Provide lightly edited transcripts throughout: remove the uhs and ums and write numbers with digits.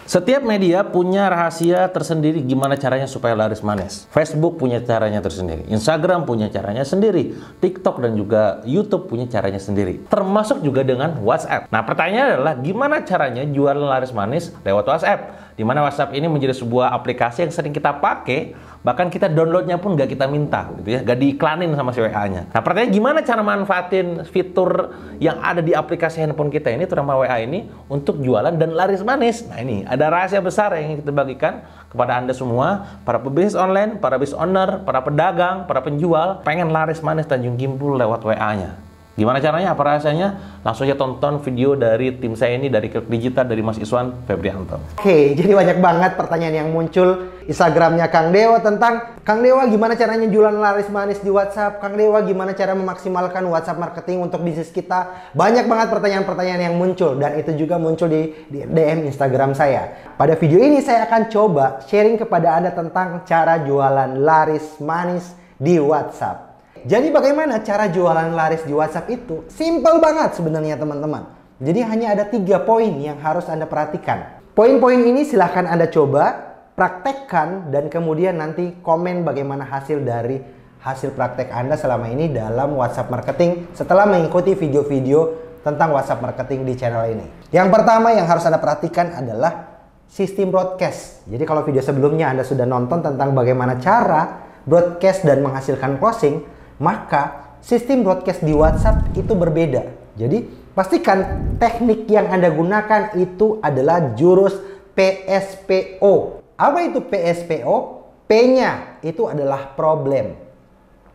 Setiap media punya rahasia tersendiri gimana caranya supaya laris manis. Facebook punya caranya tersendiri, Instagram punya caranya sendiri, TikTok dan juga YouTube punya caranya sendiri. Termasuk juga dengan WhatsApp. Nah, pertanyaannya adalah gimana caranya jualan laris manis lewat WhatsApp? Di mana WhatsApp ini menjadi sebuah aplikasi yang sering kita pakai, bahkan kita downloadnya pun gak kita minta, gitu ya, gak diiklanin sama si WA-nya. Nah, pertanyaannya gimana cara manfaatin fitur yang ada di aplikasi handphone kita ini, terutama WA ini, untuk jualan dan laris manis? Nah, ini ada rahasia besar yang kita bagikan kepada Anda semua, para pebisnis online, para business owner, para pedagang, para penjual, pengen laris manis Tanjung Kimpul lewat WA-nya. Gimana caranya? Apa rahasianya? Langsung aja tonton video dari tim saya ini, dari Klik Digital, dari Mas Iswan Febrianto. Oke, jadi banyak banget pertanyaan yang muncul. Instagramnya Kang Dewa tentang, Kang Dewa gimana caranya jualan laris manis di WhatsApp? Kang Dewa gimana cara memaksimalkan WhatsApp marketing untuk bisnis kita? Banyak banget pertanyaan-pertanyaan yang muncul, dan itu juga muncul di DM Instagram saya. Pada video ini saya akan coba sharing kepada Anda tentang cara jualan laris manis di WhatsApp. Jadi bagaimana cara jualan laris di WhatsApp itu? Simple banget sebenarnya teman-teman. Jadi hanya ada 3 poin yang harus Anda perhatikan. Poin-poin ini silahkan Anda coba, praktekkan, dan kemudian nanti komen bagaimana hasil dari hasil praktek Anda selama ini dalam WhatsApp marketing setelah mengikuti video-video tentang WhatsApp marketing di channel ini. Yang pertama yang harus Anda perhatikan adalah sistem broadcast. Jadi kalau video sebelumnya Anda sudah nonton tentang bagaimana cara broadcast dan menghasilkan closing, maka sistem broadcast di WhatsApp itu berbeda. Jadi pastikan teknik yang Anda gunakan itu adalah jurus PSPO. Apa itu PSPO? P-nya itu adalah problem.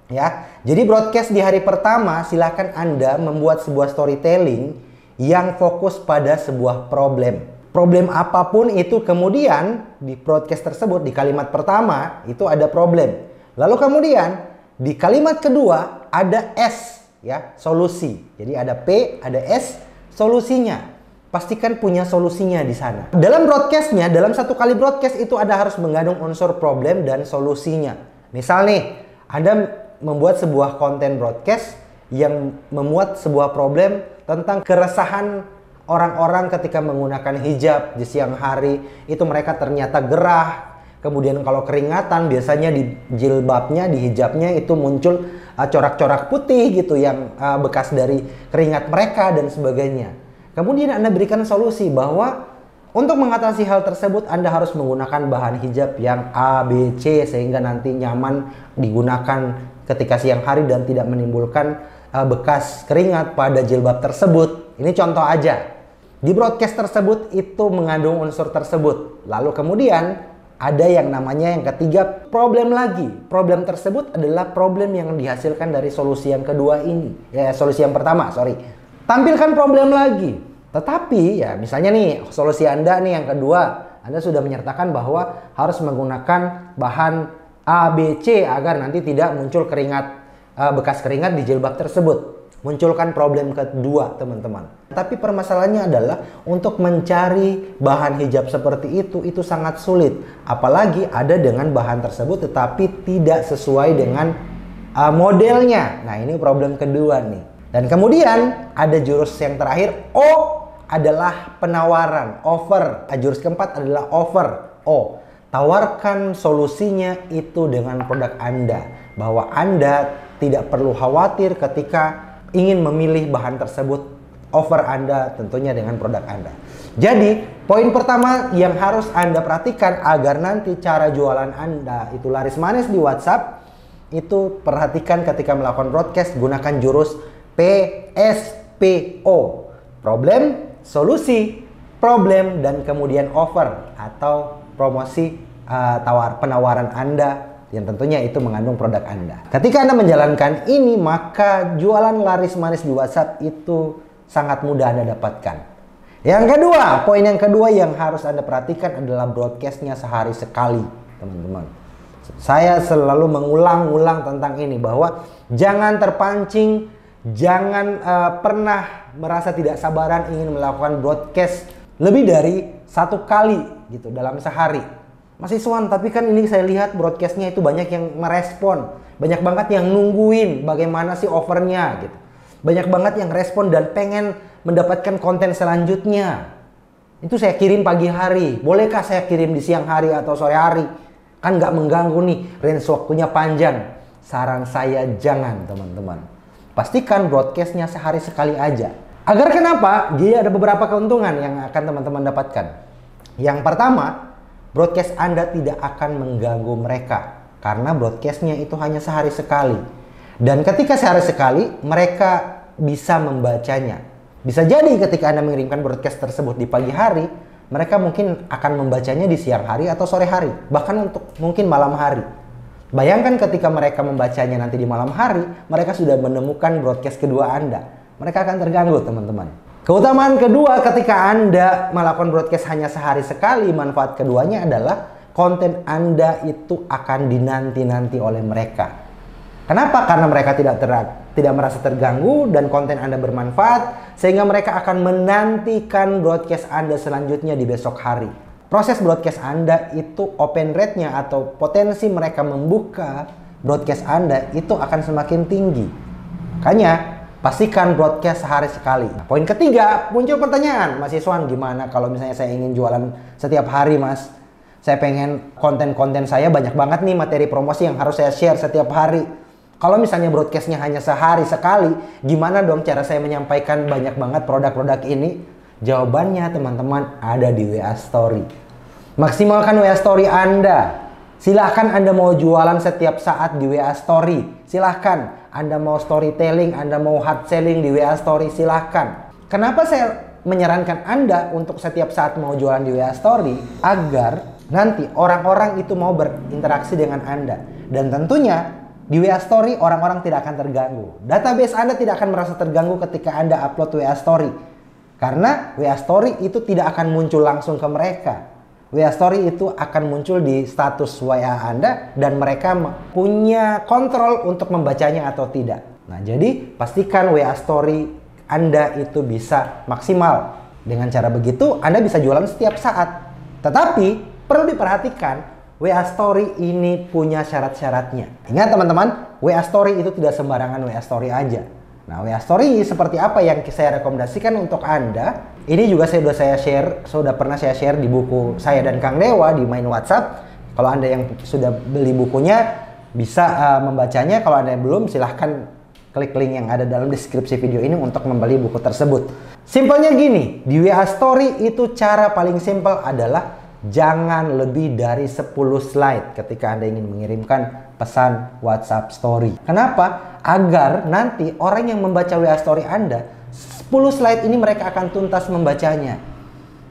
Ya, jadi broadcast di hari pertama silakan Anda membuat sebuah storytelling yang fokus pada sebuah problem. Problem apapun itu, kemudian di broadcast tersebut di kalimat pertama itu ada problem. Lalu kemudian di kalimat kedua ada S, ya, solusi. Jadi ada P, ada S, solusinya. Pastikan punya solusinya di sana. Dalam broadcastnya, dalam satu kali broadcast itu ada harus mengandung unsur problem dan solusinya. Misal nih, Anda membuat sebuah konten broadcast yang memuat sebuah problem tentang keresahan orang-orang ketika menggunakan hijab di siang hari. Itu mereka ternyata gerah. Kemudian kalau keringatan biasanya di jilbabnya, di hijabnya itu muncul corak-corak putih gitu yang bekas dari keringat mereka dan sebagainya. Kemudian Anda berikan solusi bahwa untuk mengatasi hal tersebut Anda harus menggunakan bahan hijab yang A, B, C sehingga nanti nyaman digunakan ketika siang hari dan tidak menimbulkan bekas keringat pada jilbab tersebut. Ini contoh aja. Di broadcast tersebut itu mengandung unsur tersebut. Lalu kemudian ada yang namanya yang ketiga, problem lagi. Problem tersebut adalah problem yang dihasilkan dari solusi yang kedua ini. Ya, solusi yang pertama, sorry. Tampilkan problem lagi. Tetapi ya misalnya nih, solusi Anda nih yang kedua, Anda sudah menyertakan bahwa harus menggunakan bahan A, B, C agar nanti tidak muncul keringat, bekas keringat di jilbab tersebut. Munculkan problem kedua, teman-teman. Tapi permasalahannya adalah untuk mencari bahan hijab seperti itu sangat sulit. Apalagi ada dengan bahan tersebut tetapi tidak sesuai dengan modelnya. Nah, ini problem kedua nih. Dan kemudian ada jurus yang terakhir, O adalah penawaran, offer. Jurus keempat adalah offer, O. Tawarkan solusinya itu dengan produk Anda. Bahwa Anda tidak perlu khawatir ketika ingin memilih bahan tersebut. Offer Anda tentunya dengan produk Anda. Jadi poin pertama yang harus Anda perhatikan agar nanti cara jualan Anda itu laris manis di WhatsApp, itu perhatikan ketika melakukan broadcast gunakan jurus PSPO. Problem, solusi, problem, dan kemudian offer atau promosi penawaran Anda yang tentunya itu mengandung produk Anda. Ketika Anda menjalankan ini, maka jualan laris manis di WhatsApp itu sangat mudah Anda dapatkan. Yang kedua, poin yang kedua yang harus Anda perhatikan adalah broadcastnya sehari sekali, teman-teman. Saya selalu mengulang-ulang tentang ini, bahwa jangan terpancing, jangan pernah merasa tidak sabaran ingin melakukan broadcast lebih dari 1 kali gitu dalam sehari. Mas Iswan, tapi kan ini saya lihat broadcastnya itu banyak yang merespon. Banyak banget yang nungguin bagaimana sih offernya gitu. Banyak banget yang respon dan pengen mendapatkan konten selanjutnya. Itu saya kirim pagi hari. Bolehkah saya kirim di siang hari atau sore hari? Kan nggak mengganggu nih, range waktunya panjang. Saran saya jangan, teman-teman. Pastikan broadcastnya sehari sekali aja. Agar kenapa? Dia ada beberapa keuntungan yang akan teman-teman dapatkan. Yang pertama, broadcast Anda tidak akan mengganggu mereka. Karena broadcastnya itu hanya sehari sekali. Dan ketika sehari sekali, mereka bisa membacanya. Bisa jadi ketika Anda mengirimkan broadcast tersebut di pagi hari, mereka mungkin akan membacanya di siang hari atau sore hari, bahkan untuk mungkin malam hari. Bayangkan ketika mereka membacanya nanti di malam hari, mereka sudah menemukan broadcast kedua Anda. Mereka akan terganggu, teman-teman. Keutamaan kedua ketika Anda melakukan broadcast hanya sehari sekali, manfaat keduanya adalah konten Anda itu akan dinanti-nanti oleh mereka. Kenapa? Karena mereka tidak merasa terganggu dan konten Anda bermanfaat, sehingga mereka akan menantikan broadcast Anda selanjutnya di besok hari. Proses broadcast Anda itu open rate-nya atau potensi mereka membuka broadcast Anda itu akan semakin tinggi. Makanya pastikan broadcast sehari sekali. Nah, poin ketiga, muncul pertanyaan, Mas Iswan, gimana kalau misalnya saya ingin jualan setiap hari, Mas? Saya pengen konten-konten saya banyak banget nih materi promosi yang harus saya share setiap hari. Kalau misalnya broadcastnya hanya sehari sekali, gimana dong cara saya menyampaikan banyak banget produk-produk ini? Jawabannya, teman-teman, ada di WA Story. Maksimalkan WA Story Anda. Silahkan Anda mau jualan setiap saat di WA Story. Silahkan Anda mau storytelling, Anda mau hard selling di WA Story, silahkan. Kenapa saya menyarankan Anda untuk setiap saat mau jualan di WA Story? Agar nanti orang-orang itu mau berinteraksi dengan Anda. Dan tentunya di WA Story orang-orang tidak akan terganggu. Database Anda tidak akan merasa terganggu ketika Anda upload WA Story. Karena WA Story itu tidak akan muncul langsung ke mereka. WA Story itu akan muncul di status WA Anda dan mereka punya kontrol untuk membacanya atau tidak. Nah, jadi pastikan WA Story Anda itu bisa maksimal. Dengan cara begitu Anda bisa jualan setiap saat. Tetapi perlu diperhatikan, WA Story ini punya syarat-syaratnya. Ingat, teman-teman, WA Story itu tidak sembarangan WA Story aja. Nah, WA Story seperti apa yang saya rekomendasikan untuk Anda? Ini juga sudah pernah saya share di buku saya dan Kang Dewa di main WhatsApp. Kalau Anda yang sudah beli bukunya bisa membacanya. Kalau Anda yang belum, silahkan klik link yang ada dalam deskripsi video ini untuk membeli buku tersebut. Simpelnya gini, di WA Story itu cara paling simpel adalah jangan lebih dari 10 slide ketika Anda ingin mengirimkan pesan WhatsApp Story. Kenapa? Agar nanti orang yang membaca WA Story Anda, 10 slide ini mereka akan tuntas membacanya.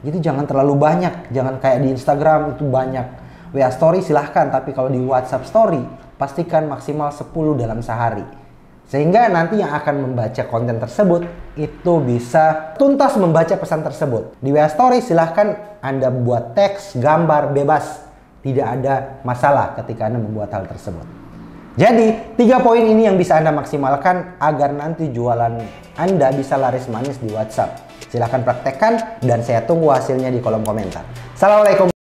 Jadi jangan terlalu banyak, jangan kayak di Instagram itu banyak. WA Story silahkan, tapi kalau di WhatsApp Story pastikan maksimal 10 dalam sehari. Sehingga nanti yang akan membaca konten tersebut itu bisa tuntas membaca pesan tersebut. Di WA Story silahkan Anda buat teks, gambar, bebas. Tidak ada masalah ketika Anda membuat hal tersebut. Jadi 3 poin ini yang bisa Anda maksimalkan agar nanti jualan Anda bisa laris manis di WhatsApp. Silahkan praktekkan dan saya tunggu hasilnya di kolom komentar. Assalamualaikum.